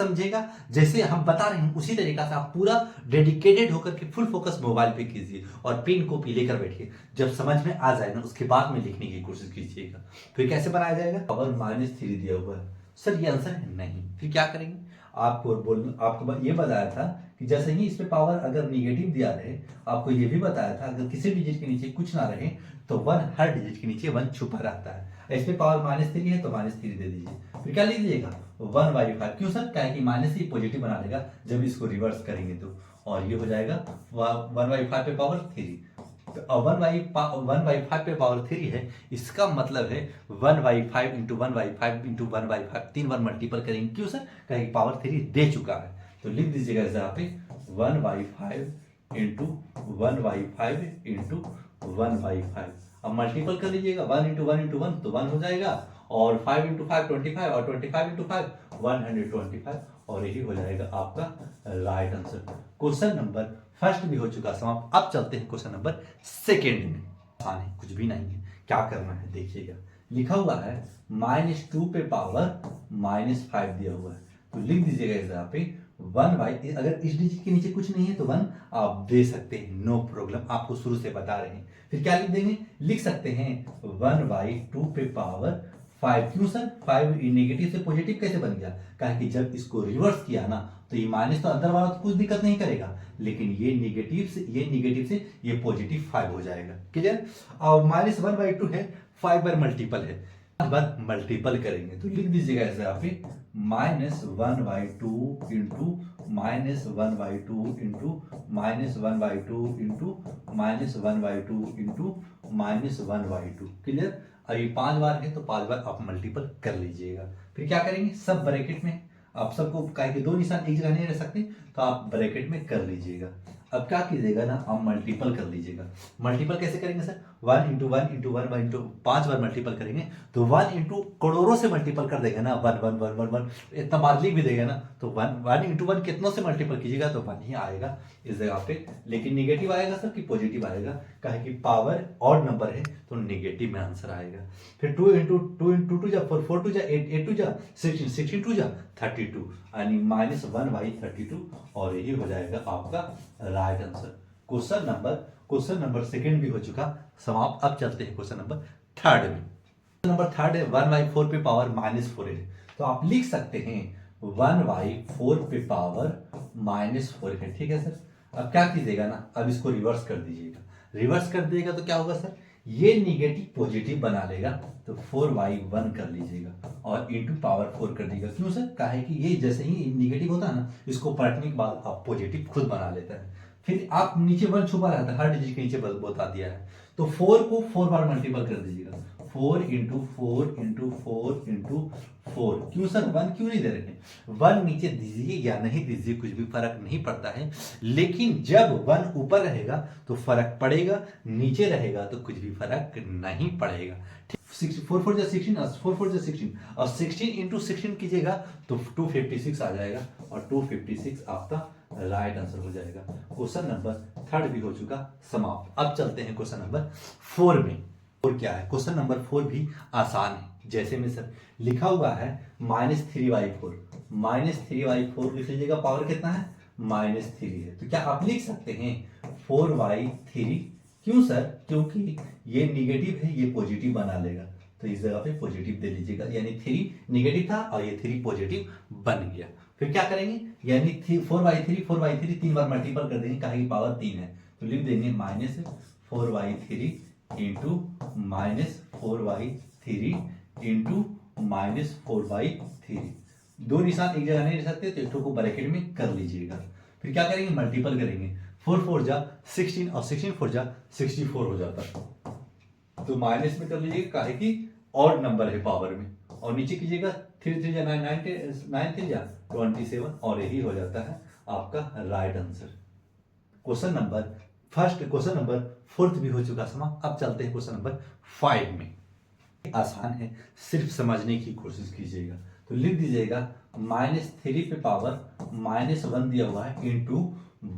समझेगा, जैसे हम बता रहे हैं उसी तरीका से आप पूरा डेडिकेटेड होकर के फुल फोकस मोबाइल पे कीजिए और पेन कॉपी लेकर बैठिए। जब समझ में आ जाए ना उसके बाद में लिखने की कोशिश कीजिएगा। फिर कैसे बनाया जाएगा, पावर -3 दिया हुआ है सर, ये आंसर है नहीं। फिर क्या करेंगे, आपको ये बताया था कि जैसे ही इस पे पावर अगर निगेटिव दिया रहे, आपको ये भी बताया था अगर किसी डिजिट के नीचे कुछ ना रहे तो 1 हर डिजिट के नीचे 1 छुपा रहता है। इस पे पावर -3 है तो -3 दे दीजिए। फिर क्या लिख दीजिएगा 1/5। क्यों सर, क्या है कि माइनस ही पॉजिटिव बना देगा जब इसको रिवर्स करेंगे तो, और ये हो जाएगा 1/5 पे पावर 3। तो 1/5 पे पावर 3 है, इसका मतलब है 1/5 इंटू 1/5 इंटू 1/5, 3 बार मल्टीपल करेंगे। क्यों सर, कहेंगे पावर 3 दे चुका है। तो लिख दीजिएगा यहाँ पे 1/5 इंटू 1/5 इंटू 1/5। अब मल्टीपल कर लीजिएगा 1 इंटू 1 इंटू 1 तो 1 हो जाएगा, और 5 इंटू 5 25, और 25 इंटू 5 125, और यही हो जाएगा आपका right answer. Question number first भी हो चुका समाप्त। अब चलते हैं क्वेश्चन नंबर सेकेंड में। आसान है, कुछ भी नहीं है। क्या करना है देखिएगा, लिखा हुआ है -2 पे पावर -5 दिया हुआ है। तो लिख दीजिएगा यहाँ पे 1/, अगर इस डिजिट के नीचे कुछ नहीं है तो 1 आप दे सकते हैं, नो प्रॉब्लम, आपको शुरू से बता रहे हैं। फिर क्या लिख देंगे, लिख सकते हैं 1/2 पे पावर 5। क्यों सर, 5 नेगेटिव से पॉजिटिव कैसे बन गया, कहा कि जब इसको रिवर्स किया ना तो ये माइनस तो अंदर वाला तो कुछ दिक्कत नहीं करेगा, लेकिन ये नेगेटिव से ये पॉजिटिव 5 हो जाएगा। क्लियर। और -1/2 है, 5 बार मल्टीपल है, बार मल्टीपल करेंगे तो लिख दीजिएगा ऐसे यहाँ पे -1/2 into -1/2 into -1/2 into -1/2 into -1/2। Clear. अभी 5 बार है तो 5 बार आप मल्टीपल कर लीजिएगा। फिर क्या करेंगे, सब ब्रैकेट में, आप सबको कहे कि 2 निशान एक जगह नहीं रह सकते तो आप ब्रैकेट में कर लीजिएगा। अब क्या कीजिएगा ना, आप मल्टीपल कर लीजिएगा। मल्टीपल कैसे करेंगे सर, 1 इंटू 1 इंटू 1 इंटू 5 बार मल्टीपल करेंगे तो 1 इंटू करोड़ों से मल्टीपल कर देंगे ना, 1 1 1 1 1 इतना बार लिख भी देगा ना, तो 1 इंटू 1 कितनों से मल्टीपल कीजिएगा तो 1 ही आएगा इस जगह पे। लेकिन निगेटिव आएगा सर कि पॉजिटिव आएगा, कहे कि पावर ऑड नंबर है तो निगेटिव में आंसर आएगा। फिर 2 इंटू 2 जा 4, 4 2 जा 8, 8 2 जा 16, 16 2 जा 32, यानी -1/32, और यही हो जाएगा आपका right answer. Question number second भी हो चुका समाप्त। अब चलते हैं क्वेश्चन नंबर थर्ड में। क्वेश्चन नंबर थर्ड है 1/4 पे पावर -4 है, तो आप लिख सकते हैं 1/4 पे पावर -4 है। ठीक है सर। अब क्या कीजिएगा ना, अब इसको रिवर्स कर दीजिएगा। रिवर्स कर दिएगा तो क्या होगा सर, ये निगेटिव पॉजिटिव बना लेगा, तो 4/1 कर लीजिएगा और इंटू पावर 4 कर दीजिएगा। क्यों सर, कहा है कि ये जैसे ही निगेटिव होता है ना, इसको पलटने के बाद आप पॉजिटिव खुद बना लेता है। फिर आप नीचे 1 छुपा रहता है, हर डिजिट के नीचे बता दिया है, तो 4 को 4 बार मल्टीपल कर दीजिएगा, 4 इंटू 4 इंटू 4 इंटू 4। क्यों सर, 1 क्यों नहीं दे रहे हैं, 1 नीचे दीजिए या नहीं दीजिए कुछ भी फर्क नहीं पड़ता है, लेकिन जब 1 ऊपर रहेगा तो फर्क पड़ेगा, नीचे रहेगा तो कुछ भी फर्क नहीं पड़ेगा। 4 4 जा 16, 4 4 जा 16, और 16 इंटू 16 कीजिएगा तो 256 आ जाएगा, और 256 आपका राइट आंसर हो जाएगा। क्वेश्चन नंबर थर्ड भी हो चुका समाप्त। अब चलते हैं क्वेश्चन नंबर 4 में। और क्या है, क्वेश्चन नंबर 4 भी आसान है। जैसे में सर लिखा हुआ है -3/4, -3/4 लिख लीजिएगा, पावर कितना है -3 है, तो क्या आप लिख सकते हैं 4/3। क्यों सर, क्योंकि ये निगेटिव है, ये पॉजिटिव बना लेगा, तो इस जगह पे पॉजिटिव दे लीजिएगा, यानी 3 निगेटिव था और ये 3 पॉजिटिव बन गया। फिर क्या करेंगे, यानी 4/3 3 बार मल्टीपल कर देंगे, कहे कि पावर 3 है, तो लिख देंगे -4/3 इंटू -4/3 इंटू -4/3। 2 निशान एक जगह नहीं रह सकते तो एक को ब्रैकेट में कर लीजिएगा। फिर क्या करेंगे, मल्टीपल करेंगे, 4 4 जा 16, और 16 4 जा 64 हो जाता है, तो माइनस में कर लीजिएगा, काहे कि ऑड नंबर है पावर में, और नीचे कीजिएगा 3 3 जा 9 9 3 जा 27, और यही हो जाता है आपका राइट आंसर। क्वेश्चन नंबर 4 भी हो चुका समाप्त। अब चलते हैं क्वेश्चन नंबर 5 में। आसान है, सिर्फ समझने की कोशिश कीजिएगा। तो लिख दीजिएगा -3 पे पावर -1 दिया हुआ है, इंटू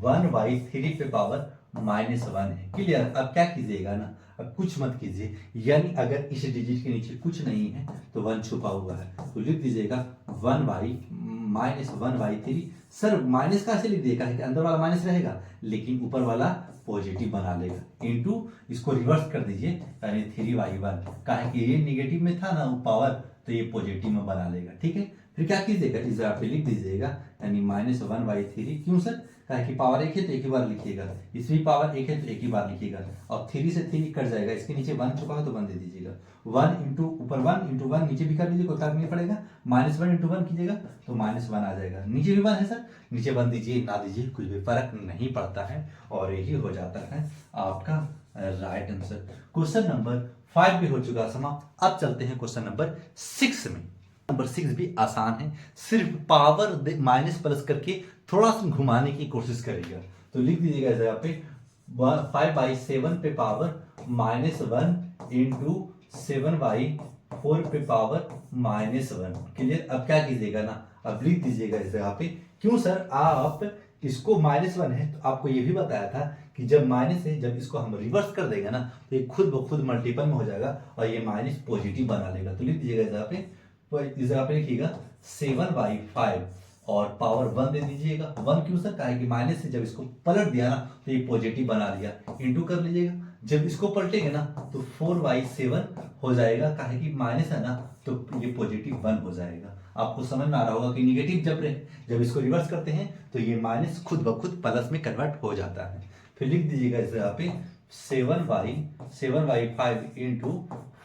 1/3 पे पावर -1 है। क्लियर। अब क्या कीजिएगा ना, अब कुछ मत कीजिए, यानी अगर इस डिजिट के नीचे कुछ नहीं है तो 1 छुपा हुआ है, तो लिख दीजिएगा 1/, -1/3। सर माइनस कहाँ से लिख दिए, कहा कि अंदर वाला माइनस रहेगा लेकिन ऊपर वाला पॉजिटिव बना लेगा, इनटू इसको रिवर्स कर दीजिए यानी 3/1। कहा कि ये निगेटिव में था ना वो पावर, तो ये पॉजिटिव में बना लेगा। ठीक है, फिर क्या कीजिएगा, इस जगह पे लिख दीजिएगा यानी -1/3। क्यों सर, कहा कि पावर एक है तो एक ही बार लिखिएगा, इसमें पावर एक है तो एक ही बार लिखिएगा, और 3 से 3 कट जाएगा, इसके नीचे 1 चुका हो तो 1 दे दीजिएगा। 1 इंटू ऊपर 1 इंटू 1 नीचे भी कर लीजिए, कोई फर्क नहीं पड़ेगा। -1 इंटू 1 कीजिएगा तो -1 आ जाएगा, नीचे भी 1 है सर, नीचे 1 दीजिए ना दीजिए कुछ भी फर्क नहीं पड़ता है, और यही हो जाता है आपका राइट आंसर। क्वेश्चन नंबर 5 भी हो चुका समाप्त। अब चलते हैं क्वेश्चन नंबर 6 में। नंबर 6 भी आसान है, सिर्फ पावर माइनस प्लस करके थोड़ा सा घुमाने की कोशिश करेगा। तो लिख दीजिएगा इस जगह पे 5/7 पे पावर -1 इंटू 7/4 पे पावर -1। क्लियर, अब क्या कीजिएगा ना, अब लिख दीजिएगा इस जगह पे। क्यों सर, आप इसको -1 है तो आपको ये भी बताया था कि जब माइनस है, जब इसको हम रिवर्स कर देंगे ना तो ये खुद ब खुद मल्टीपल में हो जाएगा और ये माइनस पॉजिटिव बना लेगा। तो लिख दीजिएगा इस जगह पे, इस जगह पे लिखिएगा 7/5 और पावर 1 दे दीजिएगा। 1 क्यों सर, कहा कि माइनस से जब इसको पलट दिया ना तो ये पॉजिटिव बना लिया, इंटू कर लीजिएगा। जब इसको पलटेंगे ना तो 4/7 हो जाएगा, कहा कि माइनस है ना तो ये पॉजिटिव 1 हो जाएगा। आपको समझ में आ रहा होगा कि निगेटिव जब इसको रिवर्स करते हैं तो ये माइनस खुद ब खुद प्लस में कन्वर्ट हो जाता है। फिर लिख दीजिएगा इस जगह पे 7/5 इंटू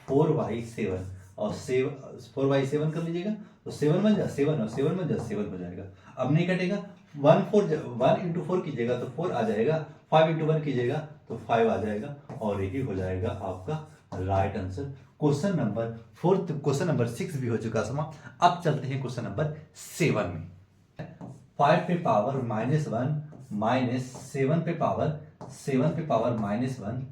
4/7 और 4/7 कर लीजिएगा तो 7 बन जाए 7 और 7 बन जाए 7 हो जाएगा। अब नहीं कटेगा, 1 इंटू 4 कीजिएगा तो 4 आ जाएगा, 5 इंटू 1 कीजिएगा तो 5 आ जाएगा, और यही हो जाएगा आपका right answer. Question number 4, question number 6 भी हो चुका समाप्त। अब चलते हैं क्वेश्चन नंबर 7 में। 5 पे पावर -1 माइनस 7 पे पावर -1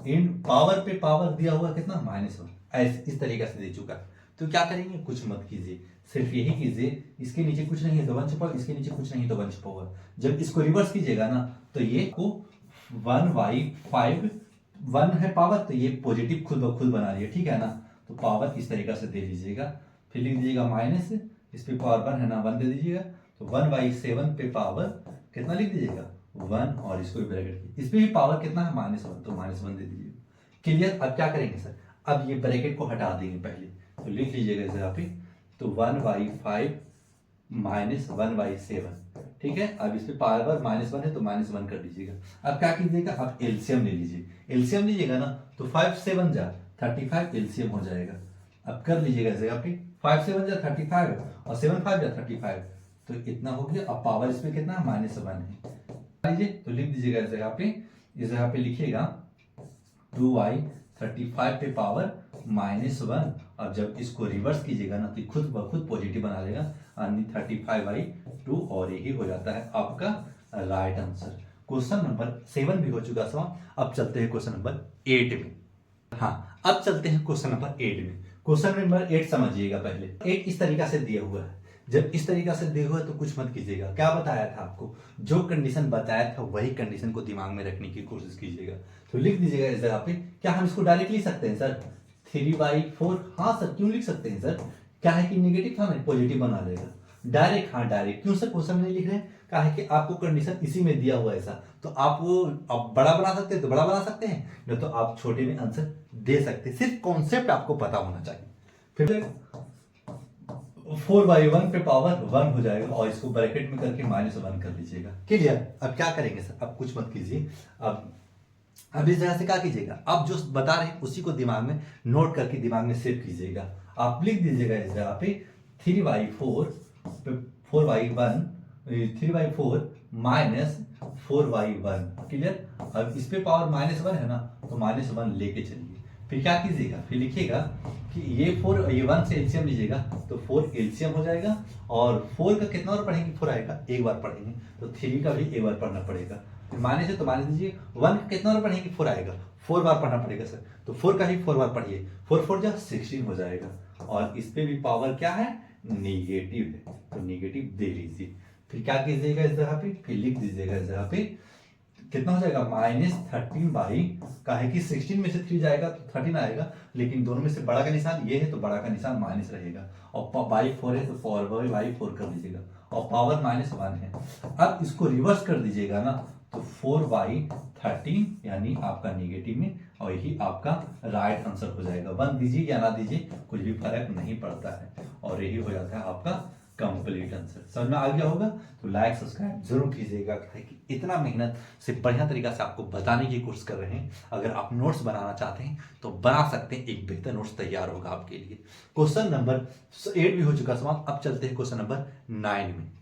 इन पावर पे पावर दिया हुआ कितना -1, ऐसे इस तरीके से दे चुका है। तो क्या करेंगे, कुछ मत कीजिए, सिर्फ यही कीजिए, इसके नीचे कुछ नहीं है तो 1 छुपा, इसके नीचे कुछ नहीं तो 1 छुपा हुआ। जब इसको रिवर्स कीजिएगा ना तो ये को 1/5 1 है पावर तो ये पॉजिटिव खुद ब खुद बना लिया, ठीक है ना। तो पावर इस तरीके से दे दीजिएगा, फिर लिख दीजिएगा माइनस, इस पे पावर 1 है ना 1 दे दीजिएगा, तो 1/7 पे पावर कितना लिख दीजिएगा 1, और इसको भी ब्रैकेट, इस पे भी पावर कितना है -1 तो -1 दे दीजिएगा। क्लियर, अब क्या करेंगे सर, अब ये ब्रैकेट को हटा देंगे पहले, तो लिख लीजिएगा इस जगह पे, तो 1/5 माइनस 1/7, ठीक है। अब इस पे पावर -1 है तो -1 कर दीजिएगा। अब क्या कीजिएगा, अब एलसीएम ले लीजिए, एलसीएम लीजिएगा ना तो 5 7 जा 35 एलसीएम हो जाएगा। अब कर लीजिएगा इस जगह पे, 5 7 जा 35 और 7 5 जा 35, तो इतना हो गया। अब पावर इसमें कितना है -1 है, लीजिए तो लिख दीजिएगा इस जगह पे, इस जगह पे लिखिएगा 2y 35 पे पावर -1। अब जब इसको रिवर्स कीजिएगा ना तो खुद ब खुद पॉजिटिव बना लेगा, यानी 35/2, और यही हो जाता है आपका राइट आंसर। क्वेश्चन नंबर 7 भी हो चुका समाप्त। अब चलते हैं क्वेश्चन नंबर 8 में। हाँ, अब चलते हैं क्वेश्चन नंबर 8 में। क्वेश्चन नंबर 8 समझिएगा पहले। 8 इस तरीका से दिया हुआ है, जब इस तरीका से दिया हुआ है तो कुछ मत कीजिएगा। क्या बताया था आपको, जो कंडीशन बताया था वही कंडीशन को दिमाग में रखने की कोशिश कीजिएगा। तो लिख दीजिएगा इस जगह पे, क्या हम इसको डायरेक्ट लिख सकते हैं सर 3/4, हाँ सर क्यों लिख सकते हैं सर, क्या है कि नेगेटिव था ना पॉजिटिव बना लेगा डायरेक्ट, हाँ डायरेक्ट। क्यों सर क्वेश्चन नहीं लिख रहे हैं, क्या है कि आपको कंडीशन इसी में दिया हुआ है ऐसा, तो आप वो आप बड़ा बना सकते हैं तो बड़ा बना सकते हैं, नहीं तो आप छोटे में आंसर दे सकते हैं। सिर्फ कॉन्सेप्ट आपको पता होना चाहिए। फिर 4/1 पे पावर 1 हो जाएगा, और इसको ब्रैकेट में करके -1 कर लीजिएगा। क्लियर, अब क्या करेंगे सर, अब कुछ मत कीजिए। अब इस जगह से क्या कीजिएगा, आप जो बता रहे हैं उसी को दिमाग में नोट करके दिमाग में सेव कीजिएगा। आप लिख दीजिएगा इस जगह पे 3/4 माइनस 4/1। क्लियर, अब इस पे पावर -1 है ना तो -1 लेके चलिए। फिर क्या कीजिएगा, फिर लिखिएगा कि ये 1 से एलसीएम लीजिएगा तो 4 एलसीएम हो जाएगा, और 4 का कितना बार पढ़ेंगे, 4 आएगा, एक बार पढ़ेंगे, तो 3 का भी एक बार पढ़ना पड़ेगा। फिर माइनस है तो माइनस दीजिए, 1 का कितना बार पढ़ेंगे, 4 आएगा, 4 बार पढ़ना पड़ेगा सर, तो 4 का ही 4 बार पढ़िए, 4 4 जा 16 हो जाएगा, और इस पे भी पावर क्या है निगेटिव है, तो निगेटिव दे लीजिए। फिर क्या कीजिएगा इस जगह पे, फिर लिख दीजिएगा इस जगह पे कितना हो जाएगा -13 का है कि 16 में से 3 जाएगा तो 13 आएगा, लेकिन दोनों में से बड़ा का निशान ये है तो बड़ा का निशान माइनस रहेगा, और बाई 4 है तो 4/4 कर लीजिएगा, और पावर -1 है। अब इसको रिवर्स कर दीजिएगा ना तो 4/13 यानी आपका नेगेटिव में, और यही आपका राइट आंसर हो जाएगा। 1 दीजिए या ना दीजिए कुछ भी फर्क नहीं पड़ता है, और यही हो जाता है आपका कंप्लीट आंसर। समझ में आ गया होगा तो लाइक सब्सक्राइब जरूर कीजिएगा, कि इतना मेहनत से बढ़िया तरीका से आपको बताने की कोशिश कर रहे हैं। अगर आप नोट्स बनाना चाहते हैं तो बना सकते हैं, एक बेहतर नोट्स तैयार होगा आपके लिए। क्वेश्चन नंबर 8 भी हो चुका समाप्त। अब चलते हैं क्वेश्चन नंबर 9 में।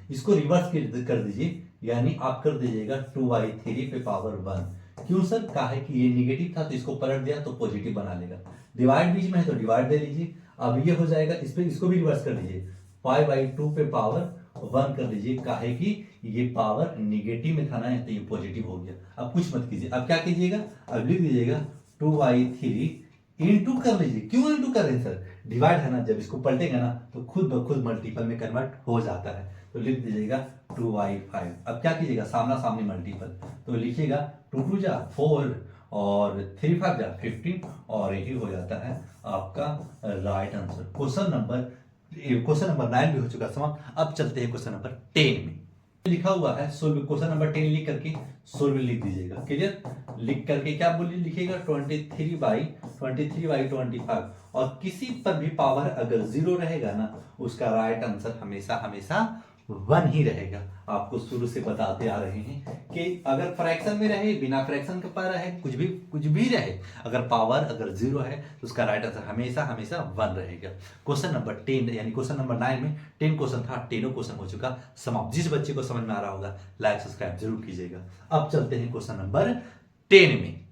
इसको रिवर्स कर दीजिए, यानी आप कर दीजिएगा 2/3 पे पावर 1। क्यों सर? कहा है कि ये नेगेटिव था तो इसको पलट दिया तो पॉजिटिव बना लेगा। डिवाइड बीच में है तो डिवाइड दे लीजिए। अब ये हो जाएगा, इस पे इसको भी रिवर्स कर दीजिए, 5/2 पे पावर 1 कर लीजिए। कहा है कि ये पावर नेगेटिव में था ना, तो ये पॉजिटिव हो गया। अब कुछ मत कीजिए, अब क्या कीजिएगा, अब लिख दीजिएगा 2/3 इंटू कर लीजिए। क्यों इंटू कर रहे हैं सर? डिवाइड है ना, जब इसको पलटेगा ना तो खुद ब खुद मल्टीपल में कन्वर्ट हो जाता है। तो लिख दीजिएगा 2/5। अब क्या कीजिएगा, सामना सामने मल्टीपल, तो लिखिएगा 2 2 जा 4 और 3 5 जा 15, और यही हो जाता है आपका राइट आंसर। क्वेश्चन नंबर 9 भी हो चुका समाप्त। अब चलते हैं क्वेश्चन नंबर 10 में। लिखा हुआ है सोल्व। क्वेश्चन नंबर 10 लिख करके सोल्व लिख दीजिएगा। क्लियर? लिख करके क्या बोलिए, लिखिएगा 23/25, और किसी पर भी पावर अगर 0 रहेगा ना, उसका राइट आंसर हमेशा हमेशा 1 ही रहेगा। आपको शुरू से बताते आ रहे हैं कि अगर फ्रैक्शन में रहे, बिना फ्रैक्शन के पर रहे, कुछ भी रहे, अगर पावर अगर 0 है तो उसका राइट आंसर हमेशा हमेशा 1 रहेगा। क्वेश्चन नंबर 10 यानी क्वेश्चन नंबर 9 में 10 क्वेश्चन था, 10 क्वेश्चन हो चुका समाप्त। जिस बच्चे को समझ में आ रहा होगा लाइक सब्सक्राइब जरूर कीजिएगा। अब चलते हैं क्वेश्चन नंबर 10 में।